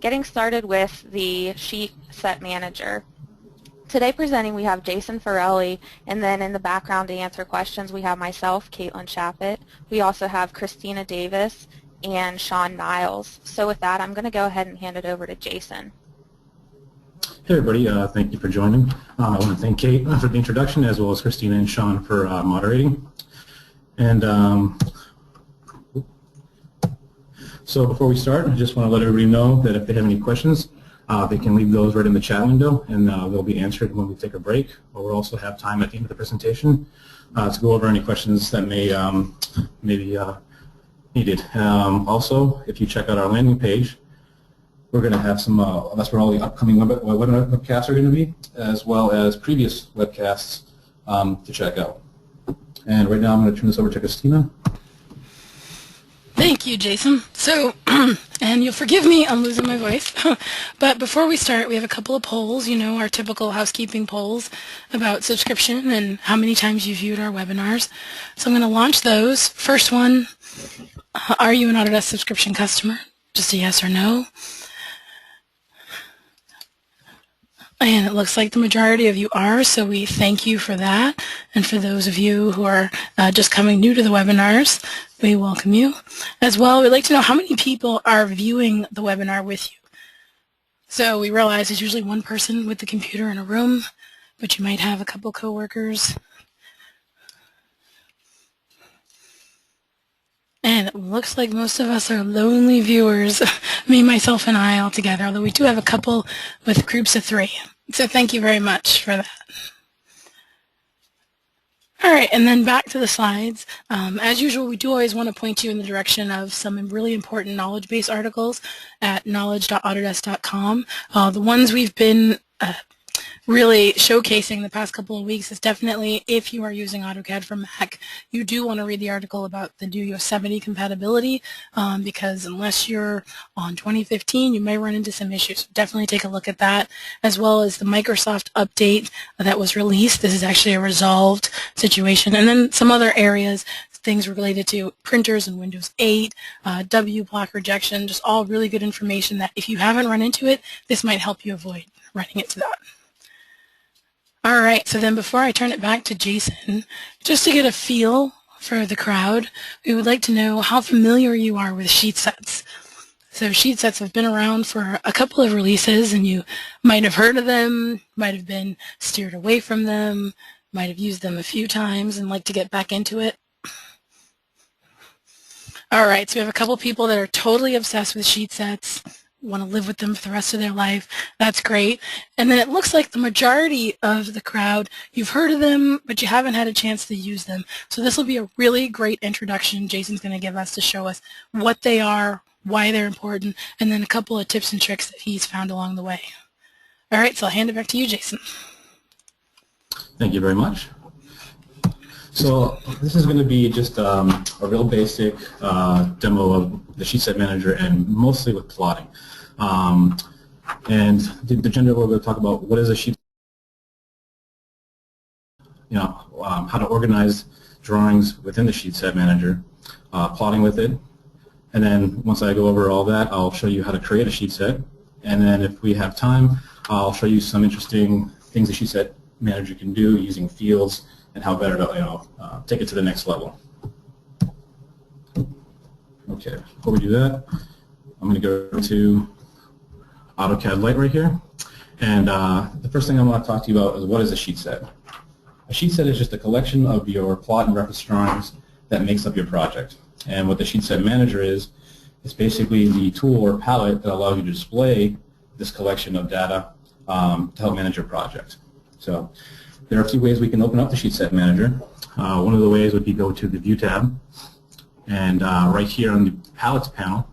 Getting started with the Sheet Set Manager. Today presenting we have Jason Farelli, and then in the background to answer questions we have myself, Caitlin Chappett. We also have Christina Davis and Sean Niles. So with that, I'm going to go ahead and hand it over to Jason. Hey everybody, thank you for joining. I want to thank Kate for the introduction, as well as Christina and Sean for moderating. And so before we start, I just want to let everybody know that if they have any questions, they can leave those right in the chat window, and they'll be answered when we take a break. But we'll also have time at the end of the presentation to go over any questions that may be needed. Also, if you check out our landing page, we're going to have some, that's where all the upcoming webinar webcasts are going to be, as well as previous webcasts to check out. And right now I'm going to turn this over to Christina. Thank you, Jason. So, and you'll forgive me, I'm losing my voice. But before we start, we have a couple of polls, you know, our typical housekeeping polls about subscription and how many times you viewed our webinars. So I'm going to launch those. First one, are you an Autodesk subscription customer? Just a yes or no. And it looks like the majority of you are, so we thank you for that. And for those of you who are just coming new to the webinars, we welcome you. As well, we'd like to know how many people are viewing the webinar with you. So we realize it's usually one person with the computer in a room, but you might have a couple coworkers. And it looks like most of us are lonely viewers, me, myself, and I all together, although we do have a couple with groups of 3. So thank you very much for that. All right, and then back to the slides. As usual, we do always want to point you in the direction of some really important knowledge base articles at knowledge.autodesk.com. The ones we've been really showcasing the past couple of weeks is definitely, if you are using AutoCAD for Mac, you do want to read the article about the new Yosemite compatibility, because unless you're on 2015, you may run into some issues. Definitely take a look at that, as well as the Microsoft update that was released. This is actually a resolved situation. And then some other areas, things related to printers and Windows 8, W block rejection, just all really good information that if you haven't run into it, this might help you avoid running into that. All right, so then before I turn it back to Jason, just to get a feel for the crowd, we would like to know how familiar you are with sheet sets. So sheet sets have been around for a couple of releases, and you might have heard of them, might have been steered away from them, might have used them a few times and like to get back into it. All right, so we have a couple people that are totally obsessed with sheet sets, want to live with them for the rest of their life. That's great. And then it looks like the majority of the crowd, you've heard of them, but you haven't had a chance to use them. So this will be a really great introduction Jason's going to give us to show us what they are, why they're important, and then a couple of tips and tricks that he's found along the way. All right, so I'll hand it back to you, Jason. Thank you very much. So this is going to be just a real basic demo of the Sheet Set Manager, and mostly with plotting. And the agenda, we're going to talk about what is a sheet, how to organize drawings within the Sheet Set Manager, plotting with it, and then once I go over all that, I'll show you how to create a sheet set, and then if we have time, I'll show you some interesting things the Sheet Set Manager can do using fields and how better to take it to the next level. Okay, before we do that, I'm going to go to AutoCAD Lite right here, and the first thing I want to talk to you about is what is a sheet set. A sheet set is just a collection of your plot and reference drawings that makes up your project. And what the Sheet Set Manager is, it's basically the tool or palette that allows you to display this collection of data to help manage your project. So there are a few ways we can open up the Sheet Set Manager. One of the ways would be go to the View tab, and right here on the Palettes panel,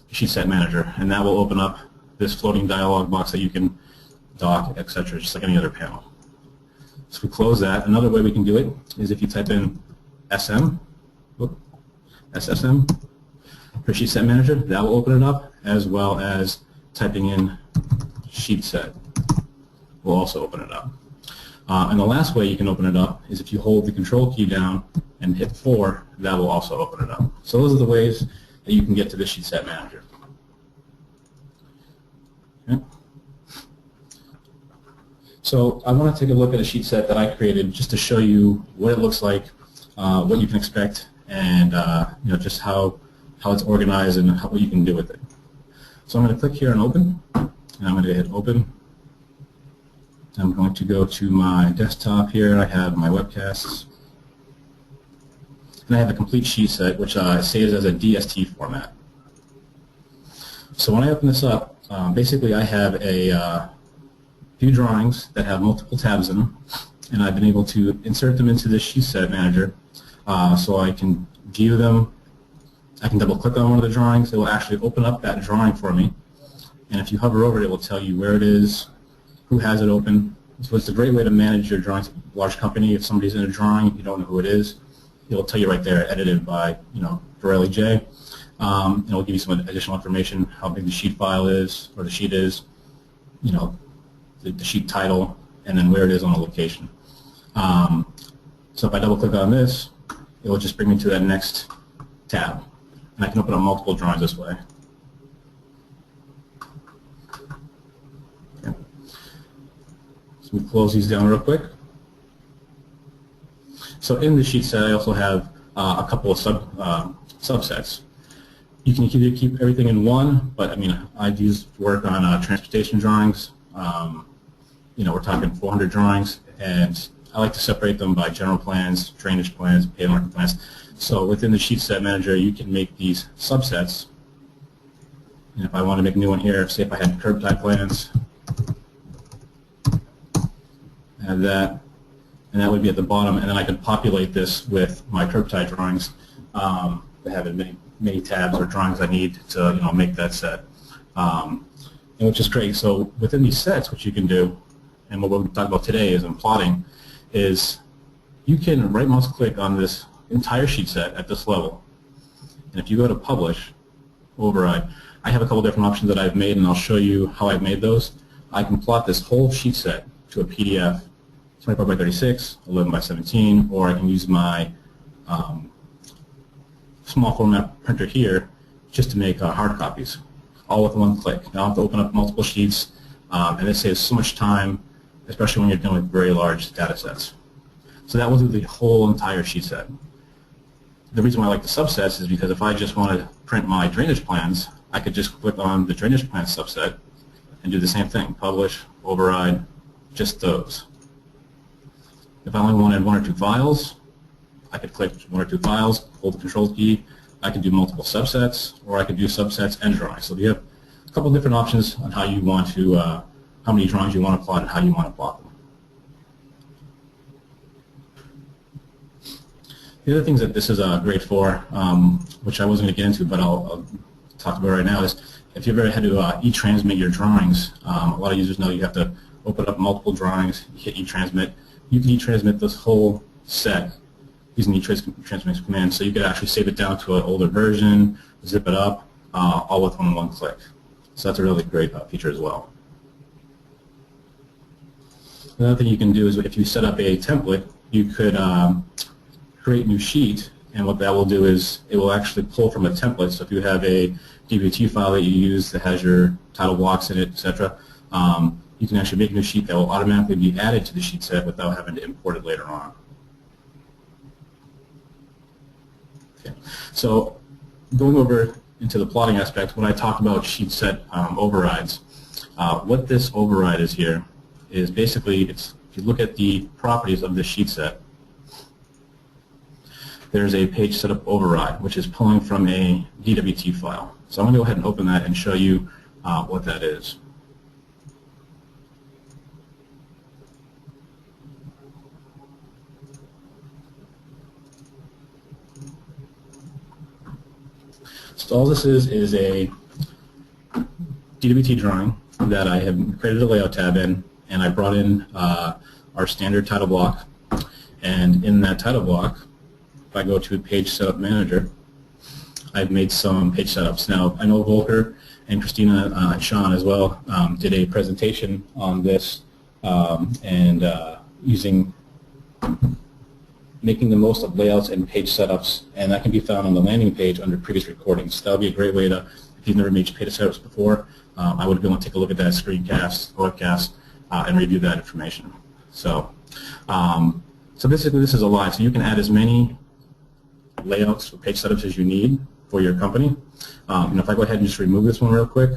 the Sheet Set Manager, and that will open up this floating dialog box that you can dock, etc., just like any other panel. So we close that. Another way we can do it is if you type in SSM for Sheet Set Manager, that will open it up, as well as typing in Sheet Set will also open it up. And the last way you can open it up is if you hold the Control key down and hit 4, that will also open it up. So those are the ways that you can get to the Sheet Set Manager. Okay. So I want to take a look at a sheet set that I created just to show you what it looks like, what you can expect, and just how it's organized and what you can do with it. So I'm going to click here on Open, and I'm going to hit Open. I'm going to go to my desktop here. I have my webcasts, and I have a complete sheet set which saves as a DST format. So when I open this up, basically I have a few drawings that have multiple tabs in them, and I've been able to insert them into the sheet set manager so I can view them. I can double click on one of the drawings. It will actually open up that drawing for me, and if you hover over it, it will tell you where it is, who has it open. So it's a great way to manage your drawings. Large company, if somebody's in a drawing, you don't know who it is, it will tell you right there, edited by Varelli J. And it'll give you some additional information, how big the sheet file is, or the sheet is, the sheet title, and then where it is on the location. So if I double click on this, it will just bring me to that next tab, and I can open up multiple drawings this way. Okay. So we close these down real quick. So in the sheet set, I also have a couple of subsets. You can either keep everything in one, but I mean, I've used work on transportation drawings. We're talking 400 drawings, and I like to separate them by general plans, drainage plans, paved marking plans. So within the sheet set manager, you can make these subsets. And if I want to make a new one here, say if I had curb type plans, add that, and that would be at the bottom, and then I could populate this with my curb type drawings that have many tabs or drawings I need to make that set, and which is great. So within these sets, what you can do, and what we'll talk about today is in plotting, is you can right mouse click on this entire sheet set at this level, and if you go to Publish, Override, I have a couple different options that I've made, and I'll show you how I've made those. I can plot this whole sheet set to a PDF, 24 by 36, 11 by 17, or I can use my small format printer here just to make hard copies, all with one click. Now I have to open up multiple sheets, and it saves so much time, especially when you're dealing with very large data sets. So that will do the whole entire sheet set. The reason why I like the subsets is because if I just want to print my drainage plans, I could just click on the drainage plan subset and do the same thing, Publish, Override, just those. If I only wanted one or two files, I could click one or two files, hold the Control key. I could do multiple subsets, or I could do subsets and drawings. So you have a couple different options on how you want to, how many drawings you want to plot and how you want to plot them. The other things that this is great for, which I wasn't going to get into, but I'll talk about right now, is if you've ever had to e-transmit your drawings, a lot of users know you have to open up multiple drawings, hit e-transmit. You can e-transmit this whole set using the e-transmit command, so you could actually save it down to an older version, zip it up, all with one click. So that's a really great feature as well. Another thing you can do is if you set up a template, you could create a new sheet, and what that will do is it will actually pull from a template. So if you have a DWT file that you use that has your title blocks in it, etc., you can actually make a new sheet that will automatically be added to the sheet set without having to import it later on. Okay. So going over into the plotting aspect, when I talk about sheet set overrides, what this override is here is basically, if you look at the properties of this sheet set, there's a page setup override, which is pulling from a DWT file. So I'm going to go ahead and open that and show you what that is. So all this is a DWT drawing that I have created a layout tab in, and I brought in our standard title block. And in that title block, if I go to Page Setup Manager, I've made some page setups. Now, I know Volker and Christina and Sean as well did a presentation on this using making the most of layouts and page setups, and that can be found on the landing page under previous recordings. That would be a great way to, if you've never made page setups before, I would go and take a look at that screencast, webcast, and review that information. So, so basically this is a lot. So you can add as many layouts or page setups as you need for your company. If I go ahead and just remove this one real quick,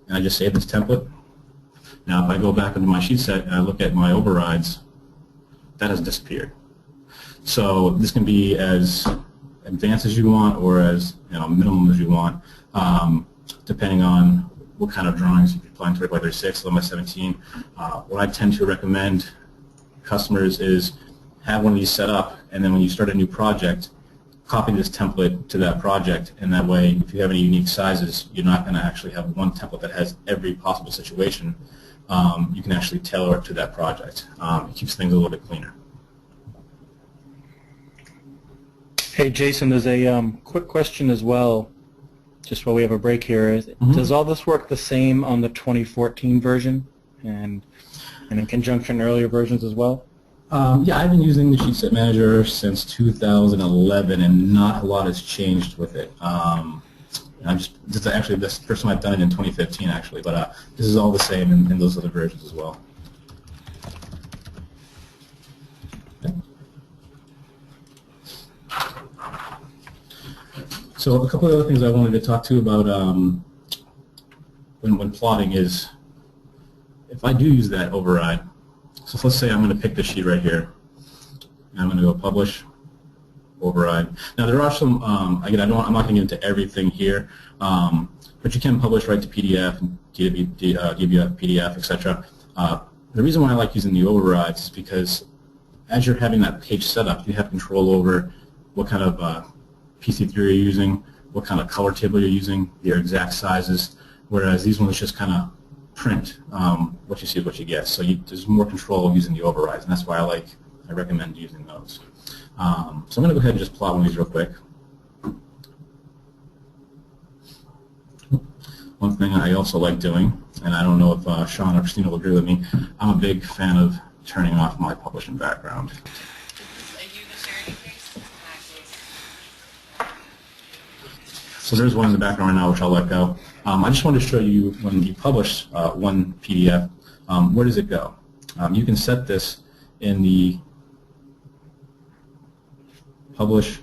and I just save this template. Now if I go back into my sheet set and I look at my overrides, that has disappeared. So this can be as advanced as you want or as minimum as you want, depending on what kind of drawings you're applying to it, whether it's 6, 11 by 17. What I tend to recommend customers is have one of these set up, and then when you start a new project, copy this template to that project, and that way if you have any unique sizes, you're not going to actually have one template that has every possible situation. You can actually tailor it to that project. It keeps things a little bit cleaner. Hey Jason, there's a quick question as well, just while we have a break here. Does all this work the same on the 2014 version and in conjunction earlier versions as well? Yeah, I've been using the Sheet Set Manager since 2011, and not a lot has changed with it. This is actually the first time I've done it in 2015, actually, but this is all the same in those other versions as well. Okay. So a couple of other things I wanted to talk to you about when plotting is, if I do use that override, so let's say I'm going to pick this sheet right here, and I'm going to go publish, override. Now there are some, again, I'm not going to get into everything here, but you can publish right to PDF, and DWF, PDF, etc. The reason why I like using the overrides is because as you're having that page set up, you have control over what kind of PC3 you're using, what kind of color table you're using, their exact sizes, whereas these ones just kind of print what you see is what you get. So there's more control using the overrides, and that's why I recommend using those. So I'm going to go ahead and just plot one of these real quick. One thing I also like doing, and I don't know if Sean or Christina will agree with me, I'm a big fan of turning off my publishing background. So there's one in the background right now which I'll let go. I just wanted to show you when you publish one PDF, where does it go? You can set this in the publish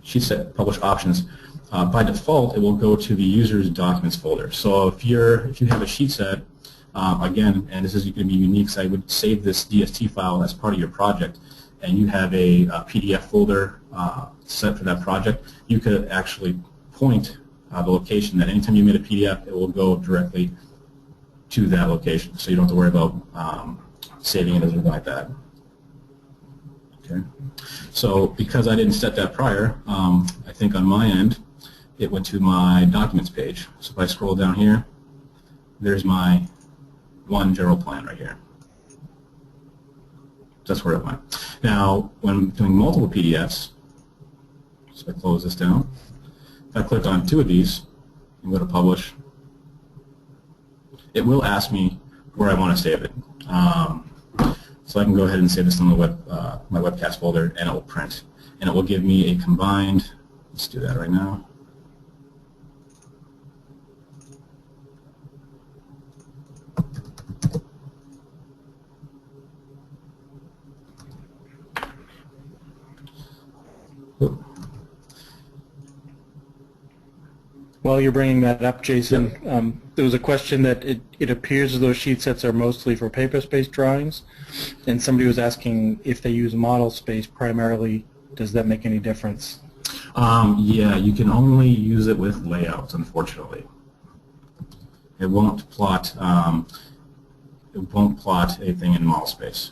sheet set publish options. By default, it will go to the user's documents folder. So if you have a sheet set, again, and this is going to be unique, so I would save this DST file as part of your project, and you have a PDF folder set for that project, you could actually point the location that anytime you made a PDF, it will go directly to that location. So you don't have to worry about saving it or anything like that. Okay. So because I didn't set that prior, I think on my end, it went to my documents page. So if I scroll down here, there's my one general plan right here. That's where it went. Now, when doing multiple PDFs, so I close this down. If I click on two of these and go to publish, it will ask me where I want to save it. So I can go ahead and save this on the my webcast folder, and it will print. And it will give me a combined, let's do that right now. While you're bringing that up, Jason, there was a question that it appears as though sheet sets are mostly for paper space drawings, and somebody was asking if they use model space primarily, does that make any difference? Yeah, you can only use it with layouts, unfortunately. It won't plot anything in model space.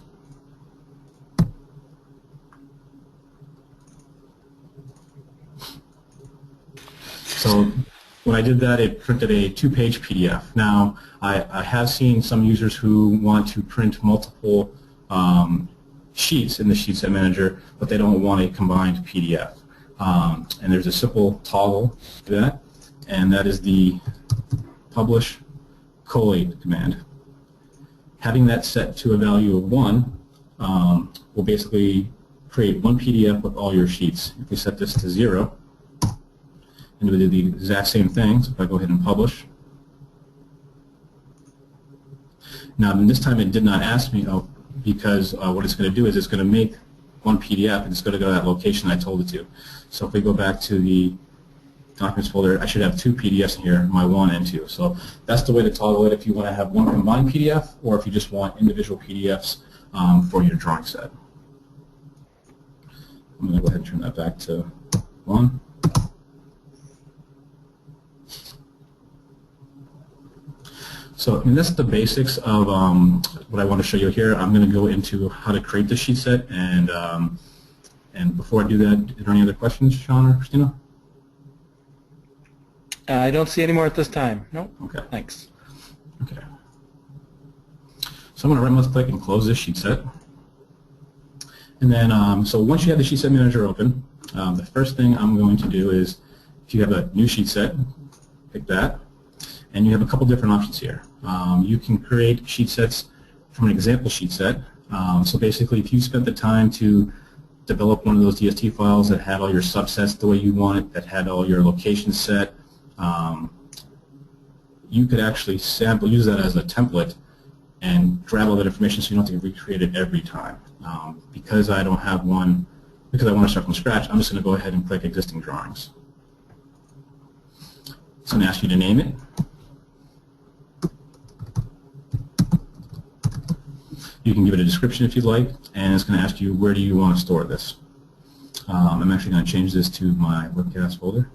So when I did that, it printed a 2-page PDF. Now, I have seen some users who want to print multiple sheets in the Sheet Set Manager, but they don't want a combined PDF. And there's a simple toggle for that, and that is the publish collate command. Having that set to a value of 1 will basically create one PDF with all your sheets. If we set this to 0, and we did the exact same thing. So if I go ahead and publish. Now this time it did not ask me, because what it's going to do is it's going to make one PDF and it's going to go to that location I told it to. So if we go back to the documents folder, I should have 2 PDFs in here, my 1 and 2. So that's the way to toggle it if you want to have one combined PDF or if you just want individual PDFs for your drawing set. I'm going to go ahead and turn that back to 1. So that's the basics of what I want to show you here. I'm going to go into how to create the sheet set, and before I do that, are there any other questions, Sean or Christina? I don't see any more at this time. Nope. Okay. Thanks. Okay. So I'm going to right-mouse click and close this sheet set. And then, so once you have the sheet set manager open, the first thing I'm going to do is, if you have a new sheet set, pick that. And you have a couple different options here. You can create sheet sets from an example sheet set. So basically, if you spent the time to develop one of those DST files that had all your subsets the way you want it, that had all your locations set, you could actually use that as a template and grab all that information so you don't have to recreate it every time. Because I don't have one, because I want to start from scratch, I'm just going to go ahead and click Existing Drawings. It's going to ask you to name it. You can give it a description if you'd like, and it's going to ask you where do you want to store this. I'm actually going to change this to my webcast folder.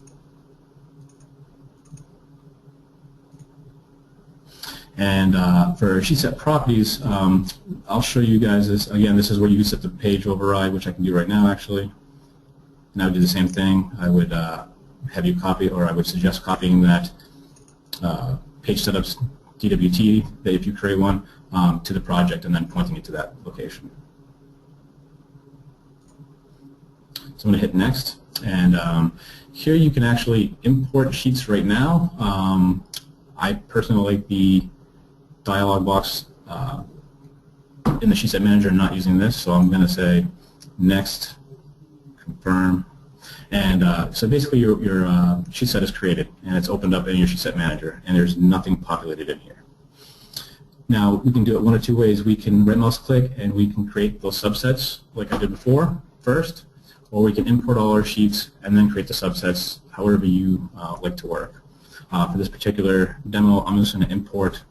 And for sheet set properties, I'll show you guys this. Again, this is where you can set the page override, which I can do right now actually. And I would do the same thing. I would have you copy, or I would suggest copying that page setups DWT, that if you create one, to the project and then pointing it to that location. So I'm going to hit next, and here you can actually import sheets right now. I personally like the dialog box in the sheet set manager, not using this, so I'm going to say next, confirm, and so basically your sheet set is created and it's opened up in your sheet set manager, and there's nothing populated in here. Now we can do it one of 2 ways. We can right mouse click and we can create those subsets like I did before first, or we can import all our sheets and then create the subsets however you like to work. For this particular demo, I'm just going to import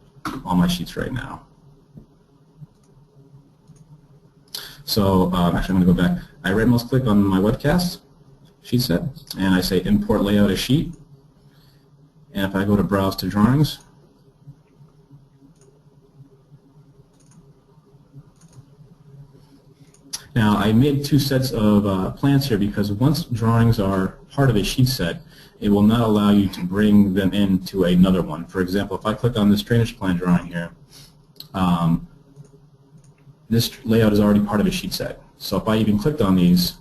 all my sheets right now. So actually I'm going to go back. I right mouse click on my webcast sheet set and I say import layout as sheet, and if I go to browse to drawings, now I made 2 sets of plans here because once drawings are part of a sheet set, it will not allow you to bring them into another one. For example, if I click on this drainage plan drawing here, this layout is already part of a sheet set. So if I even clicked on these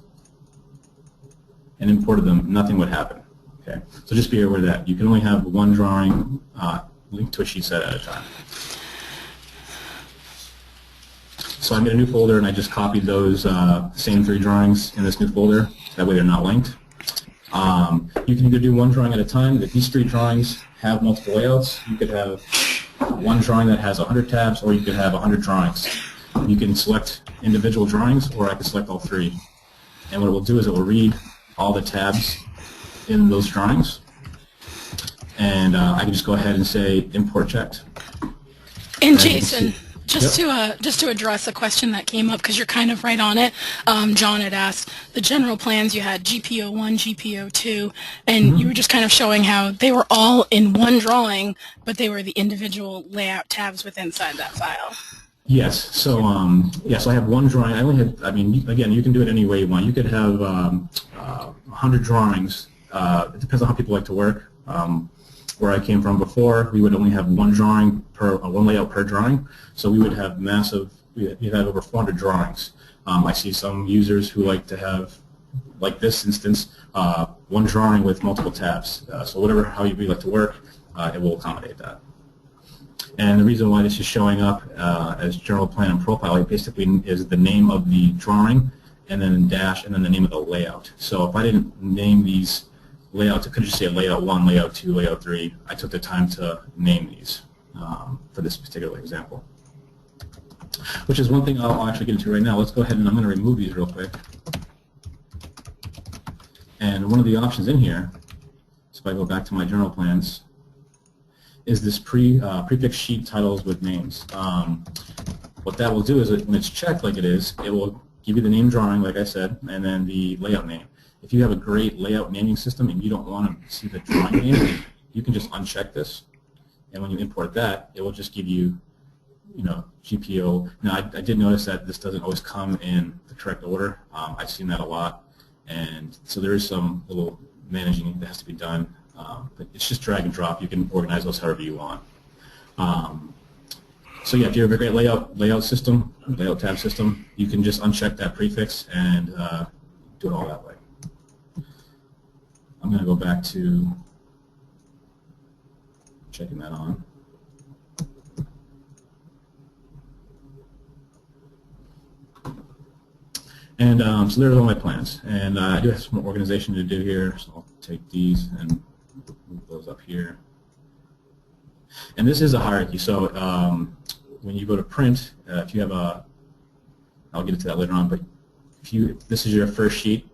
and imported them, nothing would happen. Okay, so just be aware of that. You can only have one drawing linked to a sheet set at a time. So I made a new folder and I just copied those same 3 drawings in this new folder. That way they're not linked. You can either do one drawing at a time. If these 3 drawings have multiple layouts, you could have one drawing that has 100 tabs, or you could have 100 drawings. You can select individual drawings, or I can select all 3. And what it will do is it will read all the tabs in those drawings. And I can just go ahead and say import checked. And Jason, just to address a question that came up, because you're kind of right on it, John had asked, the general plans, you had GPO1, GPO2, and you were just kind of showing how they were all in one drawing, but they were the individual layout tabs within inside that file. Yes. So so I have one drawing. I only have. I mean, again, you can do it any way you want. You could have 100 drawings. It depends on how people like to work. Where I came from before, we would only have one drawing per one layout per drawing. So we would have massive. We had over 400 drawings. I see some users who like to have, like this instance, one drawing with multiple tabs. So whatever how you like to work, it will accommodate that. And the reason why this is showing up as general plan and profile, it basically is the name of the drawing, and then dash, and then the name of the layout. So if I didn't name these layouts. It could just say layout 1, layout 2, layout 3. I took the time to name these for this particular example, which is one thing I'll actually get into right now. Let's go ahead and I'm going to remove these real quick. And one of the options in here, so if I go back to my general plans, is this prefix sheet titles with names. What that will do is when it's checked like it is, it will give you the name drawing, like I said, and then the layout name. If you have a great layout naming system and you don't want to see the drawing name, you can just uncheck this, and when you import that, it will just give you, GPO. Now, I did notice that this doesn't always come in the correct order. I've seen that a lot, and so there is some little managing that has to be done, but it's just drag and drop. You can organize those however you want. So yeah, if you have a great layout system, layout tab system, you can just uncheck that prefix and do it all that way. I'm going to go back to checking that on. And so there's all my plans. And I do have some organization to do here, so I'll take these and move those up here. And this is a hierarchy. So when you go to print, if you have I'll get into that later on, but if this is your first sheet,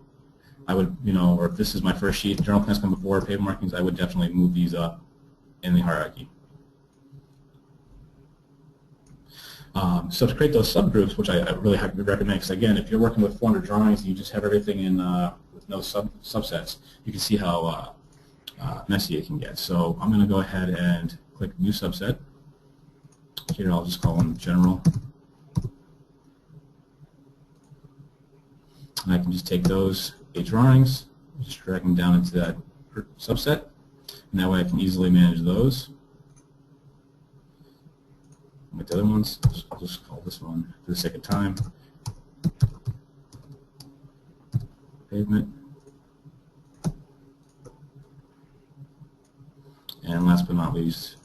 I would, or if this is my first sheet, general plans come before pavement markings, I would definitely move these up in the hierarchy. So to create those subgroups, which I really recommend, because again, if you're working with 400 drawings and you just have everything in with no subsets, you can see how messy it can get. So I'm going to go ahead and click New Subset. Here I'll just call them General. And I can just take those 8 drawings, just drag them down into that subset, and that way I can easily manage those. With the other ones, I'll just call this one for the sake of time Pavement. And last but not least,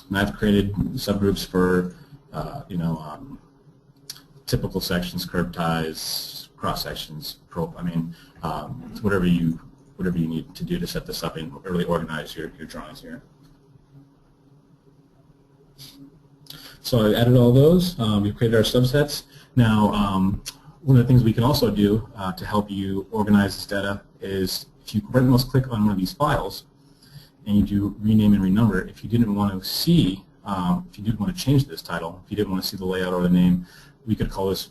and I've created subgroups for typical sections, curb ties, cross sections, whatever you need to do to set this up and really organize your drawings here. So I added all those. We've created our subsets. Now, one of the things we can also do to help you organize this data is if you right-mouse click on one of these files and you do rename and renumber, if you didn't want to see, if you didn't want to change this title, if you didn't want to see the layout or the name, we could call this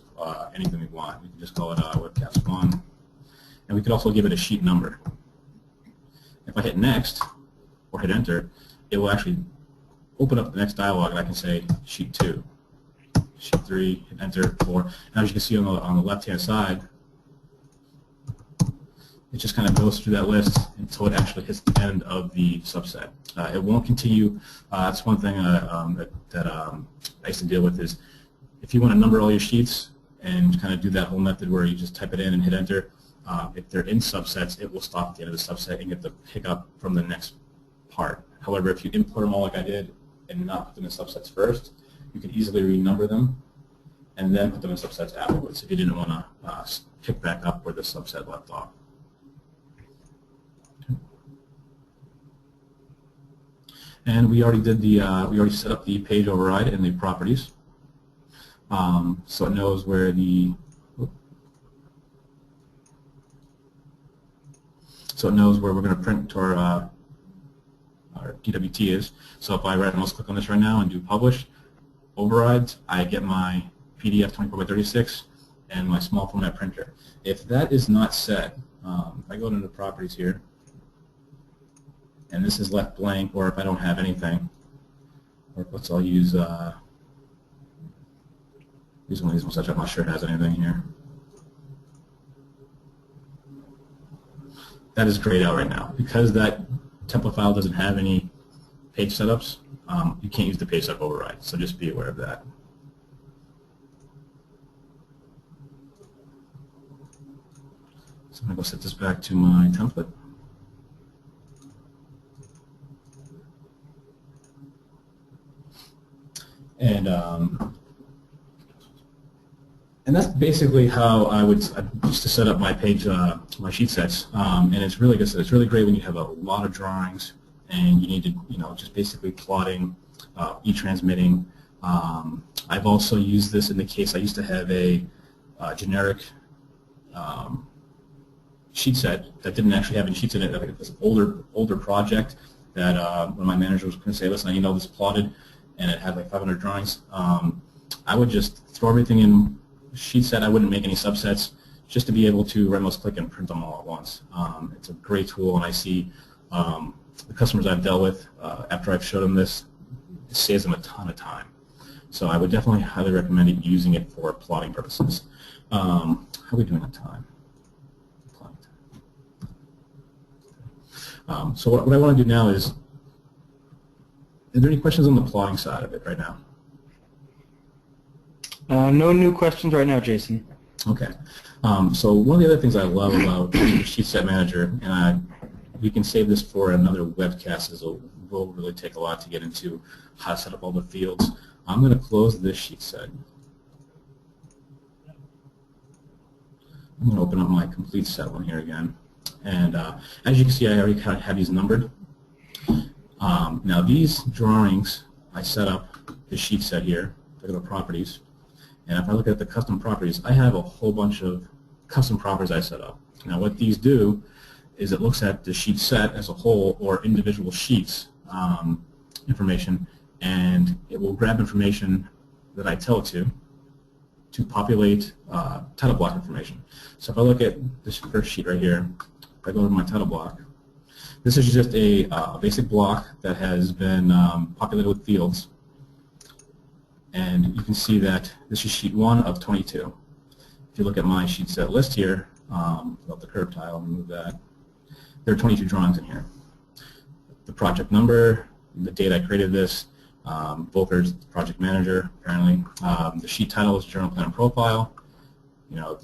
anything we want. We could just call it webcast 1. And we could also give it a sheet number. If I hit next or hit enter, it will actually open up the next dialog, and I can say sheet 2, sheet 3, hit enter, 4. Now as you can see on the left-hand side, it just kind of goes through that list until it actually hits the end of the subset. It won't continue. That's one thing that I used to deal with is if you want to number all your sheets and kind of do that whole method where you just type it in and hit enter, if they're in subsets, it will stop at the end of the subset and get the pickup from the next part. However, if you import them all like I did and not put them in subsets first, you can easily renumber them and then put them in subsets afterwards if you didn't want to pick back up where the subset left off. And we already did the we already set up the page override in the properties, so it knows where the we're going to print to our DWT is. So if I right-mouse click on this right now and do publish overrides, I get my PDF 24x36 and my small format printer. If that is not set, if I go into the properties here, and this is left blank, or if I don't have anything, or I'll use one of these ones that I'm not sure it has anything here. That is grayed out right now. Because that template file doesn't have any page setups, you can't use the page setup override, so just be aware of that. So I'm going to go set this back to my template. And And that's basically how I used to set up my page, my sheet sets. And it's really good. It's really great when you have a lot of drawings and you need to, just basically plotting, e-transmitting. I've also used this in the case I used to have a generic sheet set that didn't actually have any sheets in it. Like this older project that when my manager was going to say, listen, I need all this plotted, and it had like 500 drawings. I would just throw everything in sheet set. I wouldn't make any subsets, just to be able to right-mouse click and print them all at once. It's a great tool, and I see the customers I've dealt with, after I've showed them this, it saves them a ton of time. So I would definitely highly recommend using it for plotting purposes. How are we doing on time? So what I want to do now is there any questions on the plotting side of it right now? No new questions right now, Jason. Okay. So one of the other things I love about the Sheet Set Manager, and we can save this for another webcast, as it will really take a lot to get into how to set up all the fields. I'm going to close this sheet set. I'm going to open up my complete set one here again. And as you can see, I already kind of have these numbered. Now these drawings, I set up the sheet set here. Look at the properties. And if I look at the custom properties, I have a whole bunch of custom properties I set up. Now what these do is it looks at the sheet set as a whole, or individual sheets information, and it will grab information that I tell it to populate title block information. So if I look at this first sheet right here, if I go to my title block, this is just a basic block that has been populated with fields. And you can see that this is sheet 1 of 22. If you look at my sheet set list here, without the curve tile, remove that, there are 22 drawings in here. The project number, the date I created this, Volker's project manager, apparently. The sheet title is General Plan and Profile.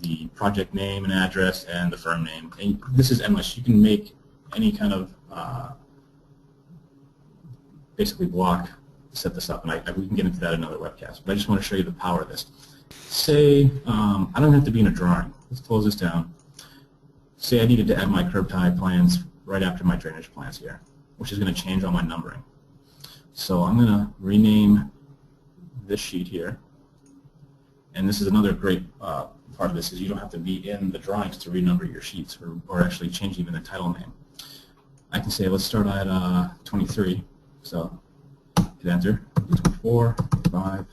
The project name and address, and the firm name. And this is endless. You can make any kind of basically block to set this up, and we can get into that in another webcast. But I just want to show you the power of this. Say I don't have to be in a drawing. Let's close this down. Say I needed to add my curb tie plans right after my drainage plans here, which is going to change all my numbering. So I'm going to rename this sheet here. And this is another great part of this, is you don't have to be in the drawings to renumber your sheets, or actually change even the title name. I can say, let's start at 23. So hit enter, 24, 5.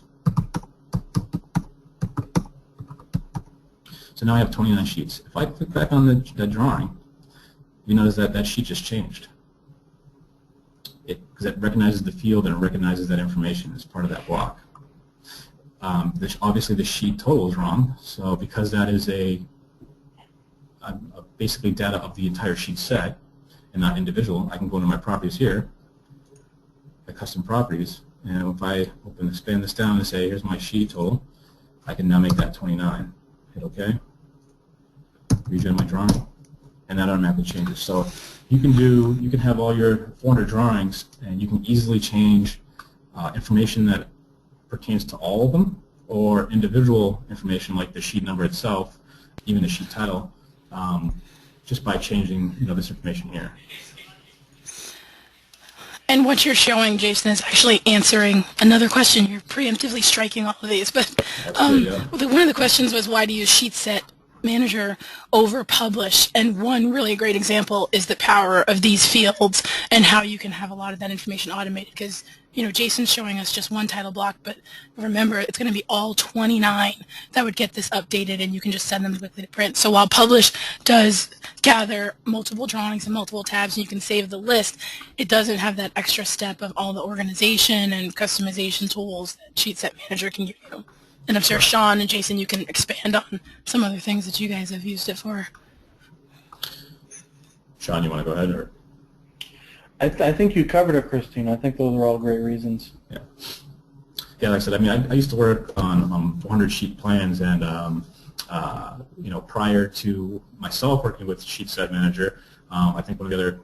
So now I have 29 sheets. If I click back on the drawing, you notice that that sheet just changed. Because it recognizes the field and it recognizes that information as part of that block. Obviously the sheet total is wrong, so because that is basically data of the entire sheet set and not individual, I can go into my properties here, my custom properties, and if I expand this down and say here's my sheet total, I can now make that 29. Hit OK, rejoin my drawing, and that automatically changes. So you can have all your 400 drawings, and you can easily change information that pertains to all of them, or individual information like the sheet number itself, even the sheet title, just by changing this information here. And what you're showing, Jason, is actually answering another question. You're preemptively striking all of these. But one of the questions was, why do you use Sheet Set Manager over Publish? And one really great example is the power of these fields and how you can have a lot of that information automated. Because Jason's showing us just one title block, but remember, it's going to be all 29 that would get this updated, and you can just send them quickly to print. So while Publish does gather multiple drawings and multiple tabs, and you can save the list, it doesn't have that extra step of all the organization and customization tools that Sheet Set Manager can give you. And I'm sure Sean and Jason, you can expand on some other things that you guys have used it for. Sean, you want to go ahead? Or? I think you covered it, Christine. I think those are all great reasons. Yeah. Yeah, like I said, I used to work on 400 sheet plans, and prior to myself working with Sheet Set Manager, I think one of the other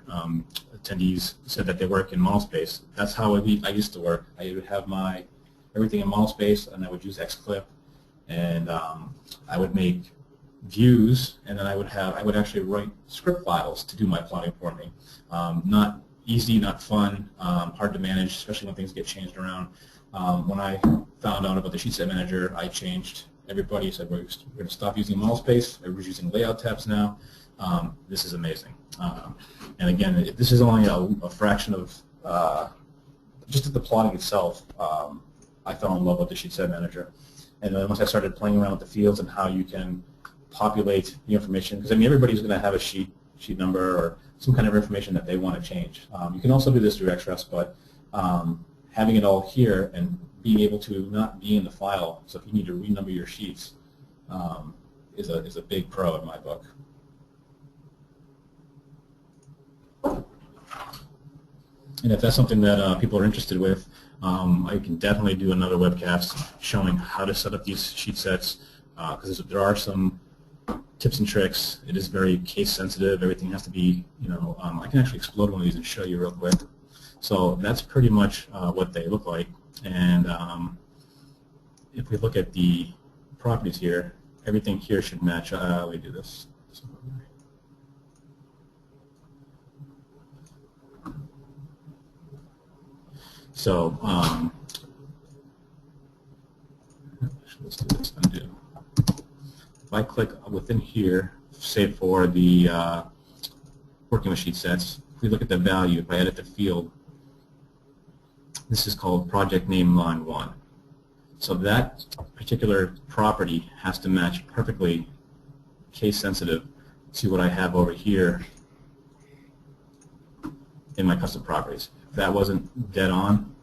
attendees said that they work in monospace. That's how I used to work. I would have my everything in monospace, and I would use XClip, and I would make views, and then I would actually write script files to do my plotting for me. Not easy, not fun, hard to manage, especially when things get changed around. When I found out about the sheet set manager, I changed. Everybody said we're going to stop using monospace. Everybody's using layout tabs now. This is amazing. And again, this is only a fraction of just the plotting itself. I fell in love with the sheet set manager. And then once I started playing around with the fields and how you can populate the information, because I mean everybody's going to have a sheet number or some kind of information that they want to change. You can also do this through XRES, but having it all here and being able to not be in the file, so if you need to renumber your sheets, is a big pro in my book. And if that's something that people are interested with, I can definitely do another webcast showing how to set up these sheet sets, because there are some tips and tricks. It is very case sensitive. Everything has to be, I can actually explode one of these and show you real quick. So that's pretty much what they look like. And if we look at the properties here, everything here should match. Let me do this. So let's do this, undo. If I click within here, say for the working with sheet sets, if we look at the value, if I edit the field, this is called project name line 1. So that particular property has to match perfectly case sensitive to what I have over here in my custom properties. If that wasn't dead on,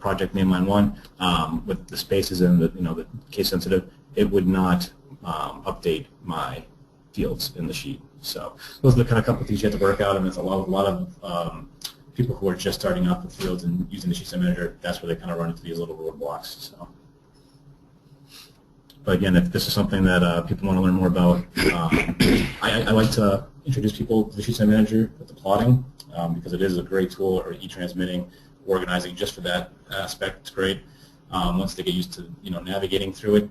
project name line 1 with the spaces and the case sensitive, it would not update my fields in the sheet. So those are the kind of couple of things you have to work out, and it's a lot of people who are just starting off with fields and using the sheet set manager. That's where they kind of run into these little roadblocks. So, but again, if this is something that people want to learn more about, I like to introduce people to the sheet set manager with the plotting, because it is a great tool, or e-transmitting, organizing just for that aspect. It's great. Once they get used to navigating through it,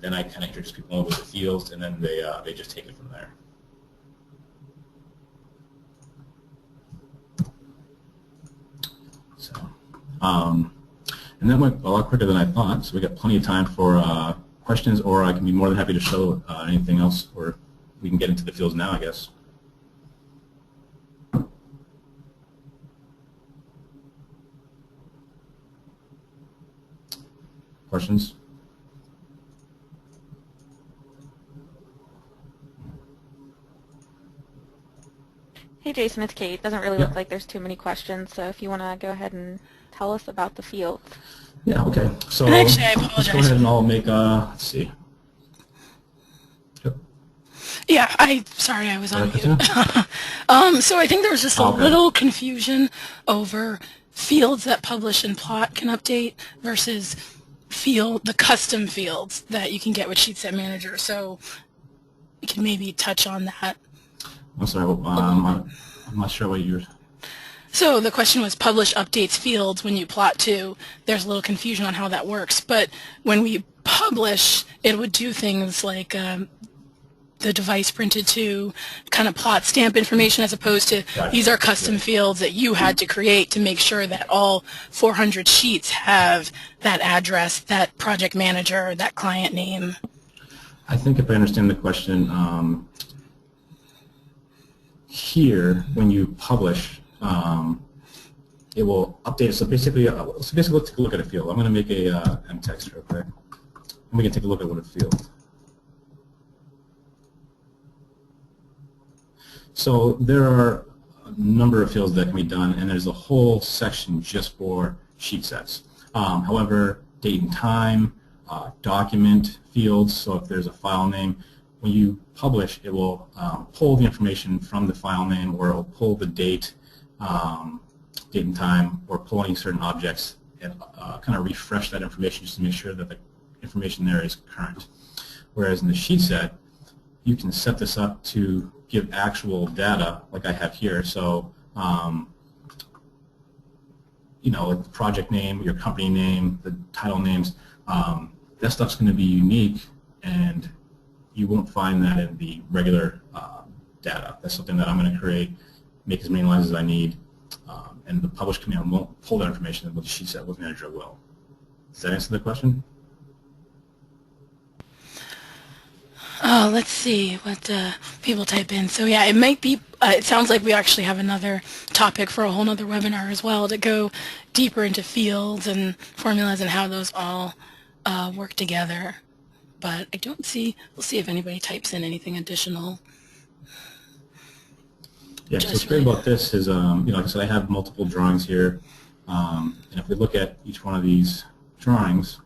then I kind of introduce people over the fields, and then they just take it from there. So, and that went a lot quicker than I thought. So we got plenty of time for questions, or I can be more than happy to show anything else, or we can get into the fields now, I guess. Questions? Hey Jason, it's Kate. Doesn't really look like there's too many questions, so if you want to go ahead and tell us about the fields. Yeah, okay. So and actually, I apologize. Let's go ahead and I'll make let's see. Yep. Yeah, sorry, I was on mute. So I think there was just a little confusion over fields that publish and plot can update versus the custom fields that you can get with Sheet Set Manager. So you can maybe touch on that. I'm sorry, I'm not sure what you're... So the question was publish updates fields when you plot to. There's a little confusion on how that works, but when we publish, it would do things like the device printed to kind of plot stamp information, as opposed to these are custom fields that you had to create to make sure that all 400 sheets have that address, that project manager, that client name. I think if I understand the question, here when you publish, it will update it. So basically let's take a look at a field. I'm going to make a mtext real quick, and we can take a look at what a field. So there are a number of fields that can be done, and there's a whole section just for sheet sets. However, date and time, document fields, so if there's a file name, when you publish, it will pull the information from the file name, or it will pull the date, date and time, or pull any certain objects and kind of refresh that information just to make sure that the information there is current. Whereas in the sheet set, you can set this up to give actual data like I have here. So you know, like the project name, your company name, the title names, that stuff's going to be unique, and you won't find that in the regular data. That's something that I'm going to create, make as many lines as I need, and the publish command won't pull that information, but the sheet set with manager will. Does that answer the question? Oh, let's see what people type in. So yeah, it might be, it sounds like we actually have another topic for a whole nother webinar as well to go deeper into fields and formulas and how those all work together. But I don't see, we'll see if anybody types in anything additional. Yeah, so what's great about this is, you know, like I said, I have multiple drawings here, and if we look at each one of these drawings,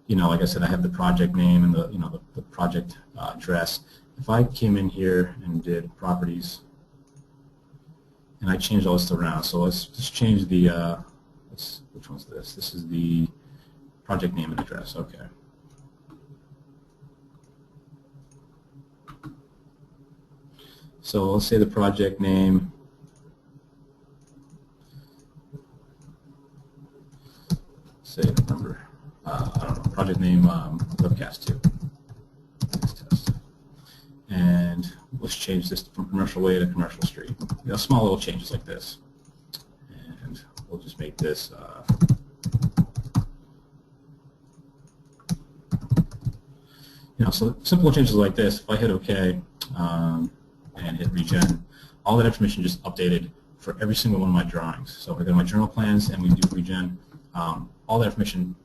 you know, like I said, I have the project name and the, you know, the project address. If I came in here and did properties, and I changed all this around, so let's just change the, which one's this? This is the project name and address, okay. So let's say the project name, say the number, I don't know, project name webcast 2. Test. And let's change this from commercial way to commercial street. You know, small little changes like this. And we'll just make this you know, so simple changes like this. If I hit OK and hit regen, all that information just updated for every single one of my drawings. So if I go to my journal plans and we do regen, all that information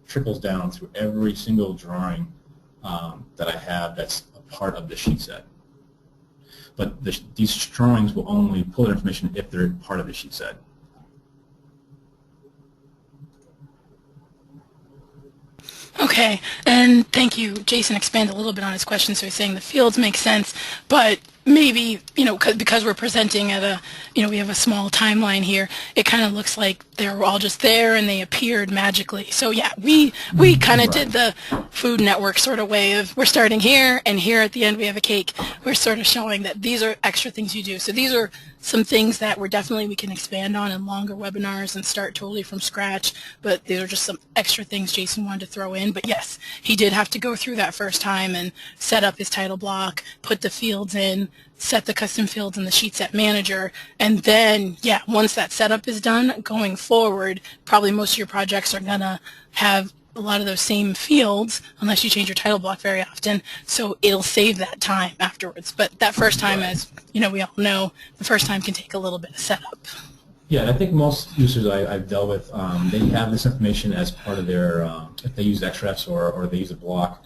trickles down through every single drawing that I have that's a part of the sheet set. But these drawings will only pull that information if they're part of the sheet set. Okay, and thank you. Jason expanded a little bit on his question, so he's saying the fields make sense, but maybe, you know, because we're presenting at a, you know, we have a small timeline here, it kind of looks like they're all just there and they appeared magically. So yeah, we kind of did the Food Network sort of way of, we're starting here and here at the end we have a cake. We're sort of showing that these are extra things you do. So these are some things that we can expand on in longer webinars and start totally from scratch, but these are just some extra things Jason wanted to throw in. But yes, he did have to go through that first time and set up his title block, put the fields in, set the custom fields in the sheet set manager, and then, yeah, once that setup is done, going forward, probably most of your projects are going to have a lot of those same fields, unless you change your title block very often, so it'll save that time afterwards. But that first time, as you know, we all know, the first time can take a little bit of setup. Yeah, I think most users I've dealt with, they have this information as part of their, if they use XREFs or they use a block,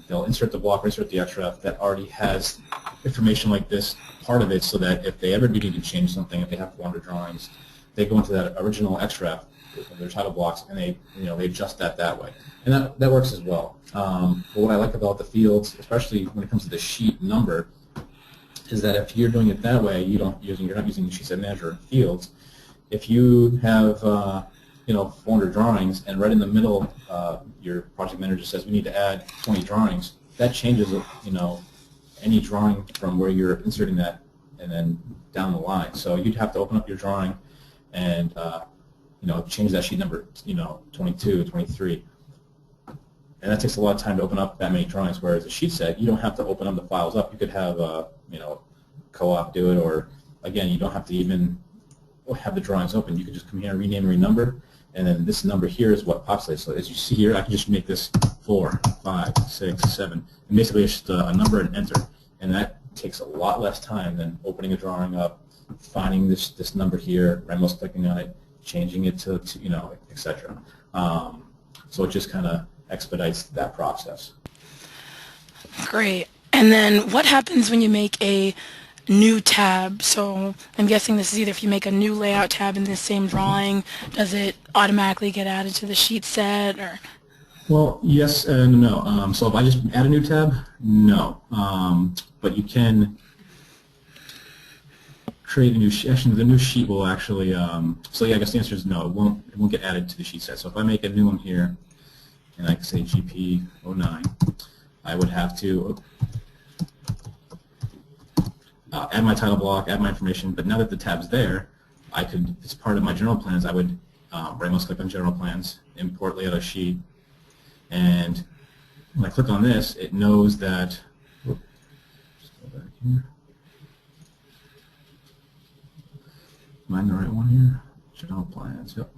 they'll insert the block or insert the XREF that already has information like this part of it, so that if they ever need to change something, if they have longer drawings, they go into that original XREF, their title blocks, and they adjust that way, and that works as well. But what I like about the fields, especially when it comes to the sheet number, is that if you're doing it that way, you're not using the sheet set manager and fields. If you have 400 drawings, and right in the middle your project manager says we need to add 20 drawings, that changes any drawing from where you're inserting that and then down the line. So you'd have to open up your drawing and change that sheet number, 22, 23. And that takes a lot of time to open up that many drawings, whereas a sheet set, you don't have to open up the files up. You could have co-op do it, or again, you don't have to even have the drawings open. You could just come here and rename and renumber, and then this number here is what populates. So as you see here, I can just make this 4, 5, 6, 7, and basically it's just a number and enter. And that takes a lot less time than opening a drawing up, finding this number here, right-mouse clicking on it, changing it to etc. So it just kind of expedites that process. Great. And then what happens when you make a new tab? So I'm guessing this is either if you make a new layout tab in this same drawing, does it automatically get added to the sheet set, or? Well, yes and no. So if I just add a new tab, no. But you can create a new sheet. Actually, the new sheet will actually. So yeah, I guess the answer is no. It won't get added to the sheet set. So if I make a new one here, and I can say GP09, I would have to add my title block, add my information. But now that the tab's there, I could, as part of my general plans, I would right mouse click on general plans, import layout sheet, and when I click on this, it knows that, whoop, just go back here. Am I in the right one here? General plans, yep.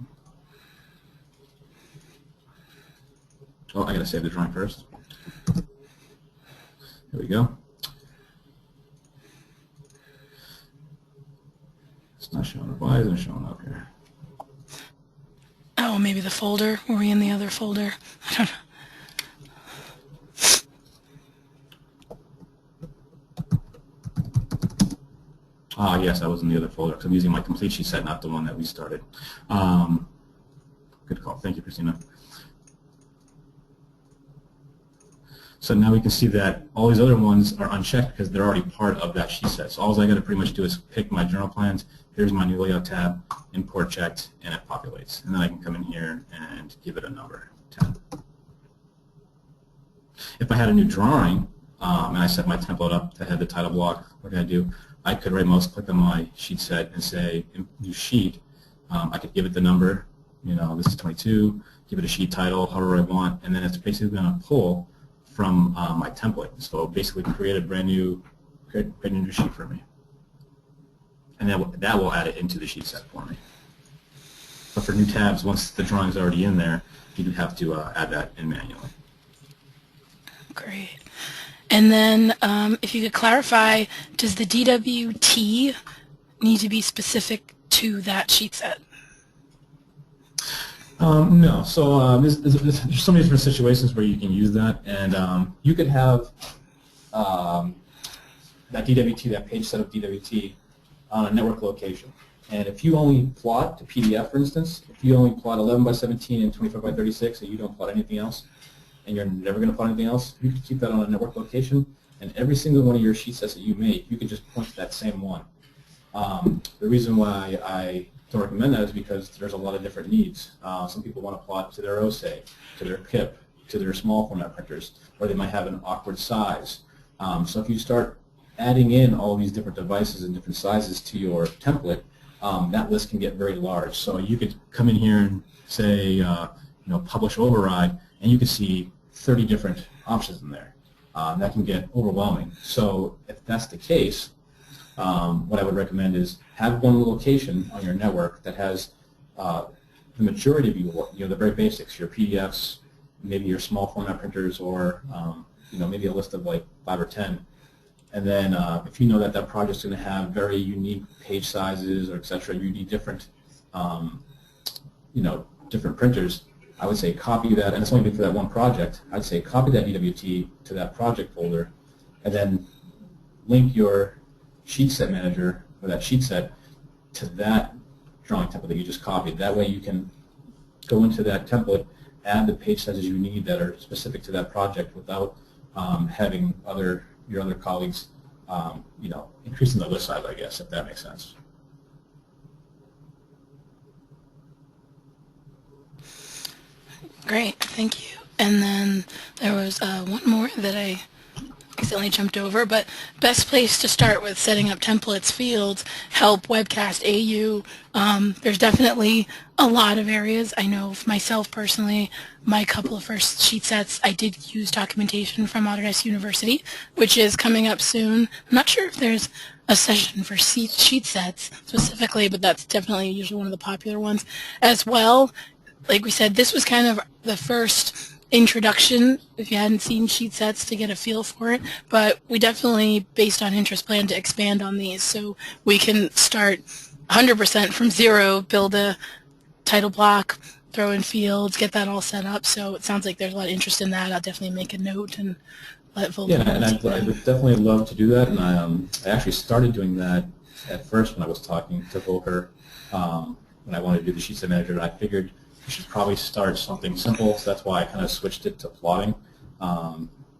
Oh, I gotta save the drawing first. There we go. It's not showing up. Why isn't it showing up here? Oh, maybe the folder. Were we in the other folder? I don't know. Ah, yes, I was in the other folder because I'm using my complete sheet set, not the one that we started. Good call. Thank you, Christina. So now we can see that all these other ones are unchecked because they're already part of that sheet set. So all I got to pretty much do is pick my general plans. Here's my new layout tab, import checked, and it populates. And then I can come in here and give it a number, 10. If I had a new drawing and I set my template up that had the title block, what can I do? I could right mouse click on my sheet set and say new sheet. I could give it the number, you know, this is 22, give it a sheet title, however I want, and then it's basically going to pull from my template. So basically create a brand new, create a new sheet for me. And that will add it into the sheet set for me. But for new tabs, once the drawing is already in there, you do have to add that in manually. Great. And then if you could clarify, does the DWT need to be specific to that sheet set? No. So there's so many different situations where you can use that, and you could have that DWT, that page set of DWT, on a network location. And if you only plot to PDF, for instance, if you only plot 11 by 17 and 25 by 36, and you don't plot anything else, and you're never going to plot anything else, you can keep that on a network location, and every single one of your sheet sets that you make, you can just point to that same one. The reason why I don't recommend that is because there's a lot of different needs. Some people want to plot to their OSE, to their PIP, to their small format printers, or they might have an awkward size. So if you start adding in all these different devices and different sizes to your template, that list can get very large. So you could come in here and say, you know, publish override, and you can see 30 different options in there. That can get overwhelming. So if that's the case, what I would recommend is have one location on your network that has the majority of you know, the very basics, your PDFs, maybe your small format printers, or you know, maybe a list of like 5 or 10. And then if you know that that project's going to have very unique page sizes, or et cetera, you need different, you know, different printers, I would say copy that, and it's only good for that one project. I'd say copy that DWT to that project folder, and then link your sheet set manager, or that sheet set, to that drawing template that you just copied. That way you can go into that template, add the page sizes you need that are specific to that project without having your other colleagues, you know, increasing the list size, I guess, if that makes sense. Great, thank you. And then there was one more that I accidentally jumped over, but best place to start with setting up templates, fields, help, webcast, AU. There's definitely a lot of areas. I know for myself personally, my couple of first sheet sets, I did use documentation from Autodesk University, which is coming up soon. I'm not sure if there's a session for sheet sets specifically, but that's definitely usually one of the popular ones as well. Like we said, this was kind of the first introduction, if you hadn't seen sheet sets, to get a feel for it, but we definitely, based on interest, plan to expand on these so we can start 100% from zero, build a title block, throw in fields, get that all set up. So it sounds like there's a lot of interest in that. I'll definitely make a note and let folks know. Yeah, and I would definitely love to do that, and I actually started doing that at first when I was talking to Volker, when I wanted to do the sheet set manager, and I figured you should probably start something simple, so that's why I kind of switched it to plotting,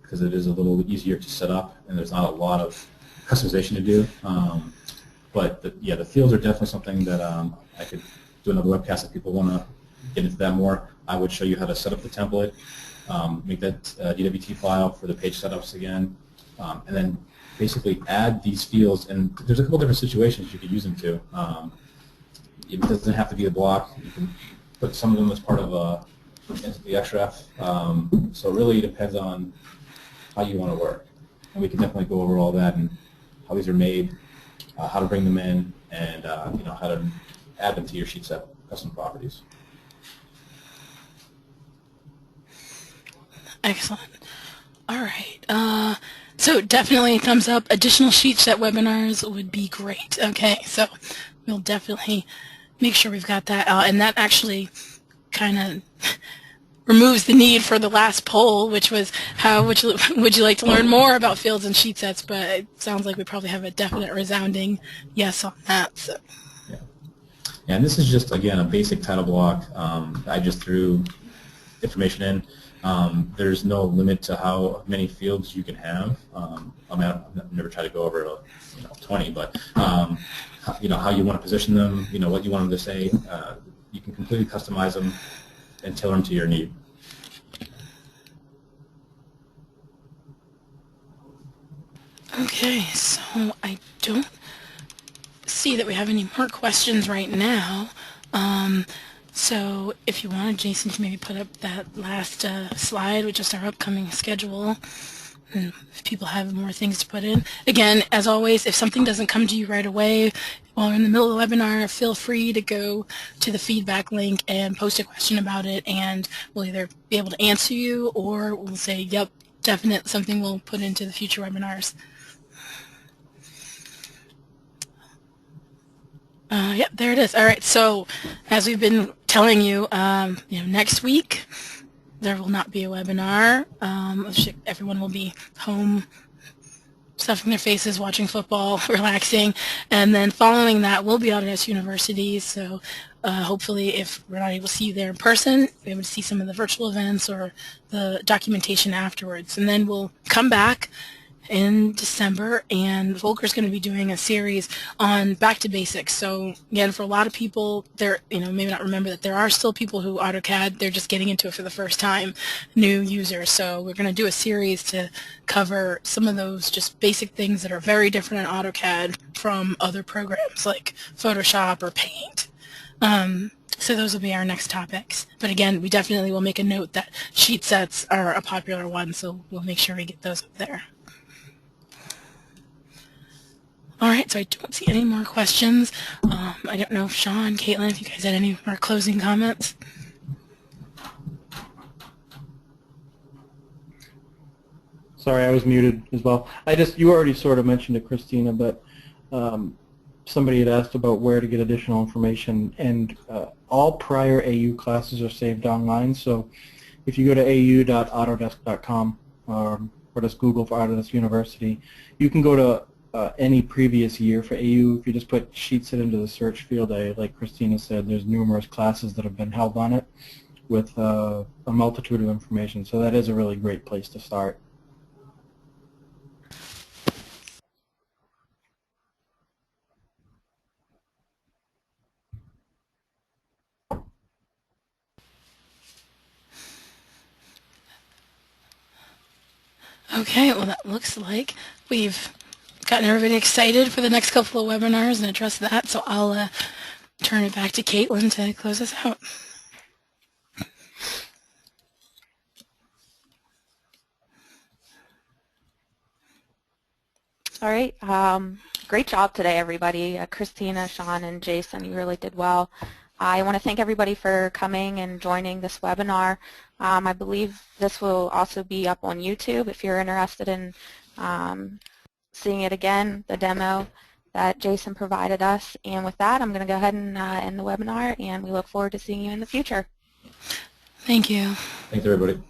because it is a little easier to set up and there's not a lot of customization to do. But the fields are definitely something that I could do another webcast if people want to get into that more. I would show you how to set up the template, make that DWT file for the page setups again, and then basically add these fields. And there's a couple different situations you could use them to. It doesn't have to be a block. You can put some of them as part of the XREF. So it really depends on how you want to work. And we can definitely go over all that and how these are made, how to bring them in, and how to add them to your sheet set custom properties. Excellent. All right. So definitely thumbs up. Additional sheet set webinars would be great. Okay, so we'll definitely make sure we've got that out. And that actually kind of removes the need for the last poll, which was how would you like to learn more about fields and sheet sets? But it sounds like we probably have a definite resounding yes on that. So. Yeah. And this is just, again, a basic title block. I just threw information in. There's no limit to how many fields you can have. I mean, I've never tried to go over 20, but how you want to position them, what you want them to say. You can completely customize them and tailor them to your need. Okay, so I don't see that we have any more questions right now. So if you wanted, Jason, to maybe put up that last slide with just our upcoming schedule, and if people have more things to put in. Again, as always, if something doesn't come to you right away while you're in the middle of the webinar, feel free to go to the feedback link and post a question about it, and we'll either be able to answer you or we'll say, yep, definite, something we'll put into the future webinars. Yep, there it is. All right, so as we've been telling you, next week there will not be a webinar. Everyone will be home stuffing their faces, watching football, relaxing, and then following that we'll be Autodesk University, so hopefully if we're not able to see you there in person, we'll be able to see some of the virtual events or the documentation afterwards. And then we'll come back in December, and Volker's going to be doing a series on back to basics. So again, for a lot of people, maybe not remember that there are still people who AutoCAD, they're just getting into it for the first time, new users. So we're going to do a series to cover some of those just basic things that are very different in AutoCAD from other programs like Photoshop or Paint. So those will be our next topics. But again, we definitely will make a note that sheet sets are a popular one, so we'll make sure we get those up there. All right, so I don't see any more questions. I don't know if Sean, Caitlin, if you guys had any more closing comments. Sorry, I was muted as well. You already sort of mentioned it, Christina, but somebody had asked about where to get additional information, and all prior AU classes are saved online. So if you go to au.autodesk.com or just Google for Autodesk University, you can go to any previous year for AU. If you just put sheet-set into the search field, like Christina said, there's numerous classes that have been held on it with a multitude of information. So that is a really great place to start. Okay, well that looks like we've gotten everybody excited for the next couple of webinars and address that, so I'll turn it back to Caitlin to close us out. All right. Great job today, everybody. Christina, Sean, and Jason, you really did well. I want to thank everybody for coming and joining this webinar. I believe this will also be up on YouTube if you're interested in seeing it again, the demo that Jason provided us. And with that, I'm going to go ahead and end the webinar, and we look forward to seeing you in the future. Thank you. Thanks, everybody.